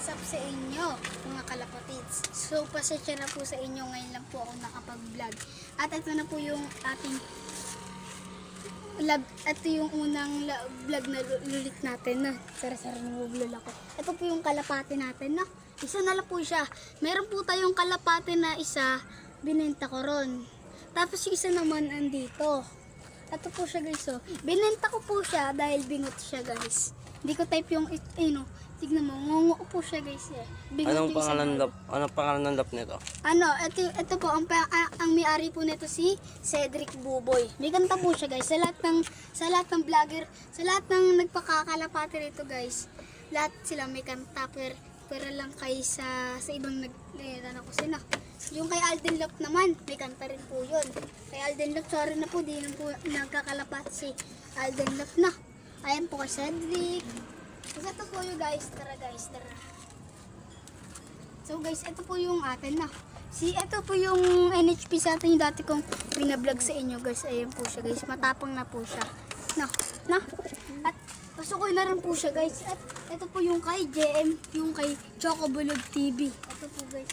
What's up sa inyo, mga kalapatids? So, pasensya na po sa inyo, ngayon lang po ako nakapag-vlog. At ito na po yung ating vlog. Ito yung unang vlog na lulit natin na sara-sara nabubulol ako. Ito po yung kalapati natin na isa na lang po siya. Meron po tayong kalapati na isa, binenta ko ron. Tapos yung isa naman andito. Ito po siya guys, so binenta ko po siya dahil bingot siya guys. Hindi ko type yung tignan mo, ngungo po siya guys eh. Anong pangalan ng lap nito? Ito po ang may-ari po nito si Cedric Buboy. May kanta po siya guys. Sa lahat ng vlogger, sa lahat ng nagpakakalapati rito guys. Lahat sila may kanta pero lang kay sa ibang nagtanong ko sila. Yung kay Alden Lop naman, may kanta rin po yun. Kay Alden Lop, sorry na po, di na po nagkakalapat si Alden Lop na. Ayan po kay Cedric. Kasi ito po yung guys, tara. So guys, ito po yung atin na. Ito po yung NHP sa atin yung dati kong binablog sa inyo guys. Ayan po siya guys, matapang na po siya. At pasukoy na rin po siya guys. At ito po yung kay JM, yung kay Chocobulog TV. Ito po guys.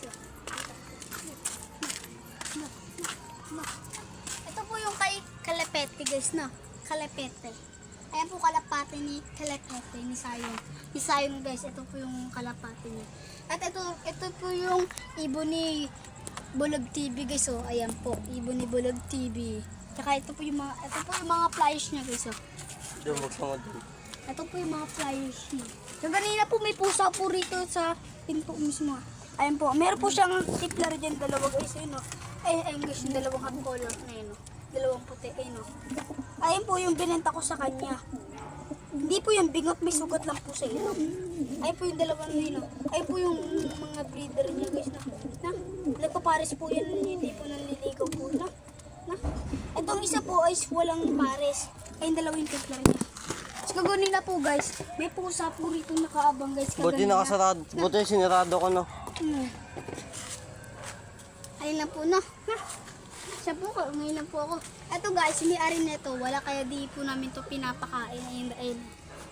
Ito po yung kay Kalapete guys, no? Kalapete. Ayan po kalapate ni Kalapete, ni Sayong. Ni Sayong guys, ito po yung kalapate niya. At ito po yung ibon ni Bulog TV guys, oh. Ayan po, ibon ni Bulog TV. Tsaka ito po yung mga flyers niya guys, oh. Ito po yung mga flyers niya. So kanina po may pusa po rito sa pinto mismo. Ayan po, meron po siyang tipler dyan, dalawa guys, ayun, oh. Ayun guys, yung dalawang hot color na yun, oh. Dalawang puti, ayun, oh. Ayan po yung binenta ko sa kanya. Hindi po yung bingot, may sugat lang po sa ilong. Ayan po yung dalawang nino. Ayan po yung mga breeder niya guys na nagpapares po yan, hindi po nanliligaw po na. Itong isa po ay walang pares. Ayun dalawang tipler niya. Tapos gagawin nila po guys, may pusa po rito nakaabang guys. Buti nakasarado, buti sinirado ko no. Ayun lang po na. Siya po ko, ngayon lang po ako. Ito guys, may-ari nito, wala kaya di po namin to pinapakain. Ayun.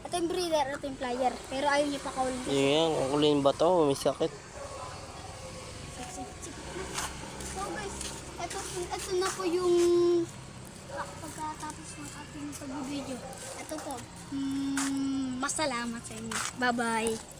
Ito yung breeder, ito yung flyer. Pero ayaw niya pakawalin. Yan, ang kulin ba to? May sakit. So guys, ito na po yung pagkatapos ng ating pag-video. Ito po, masalamat sa inyo. Bye-bye.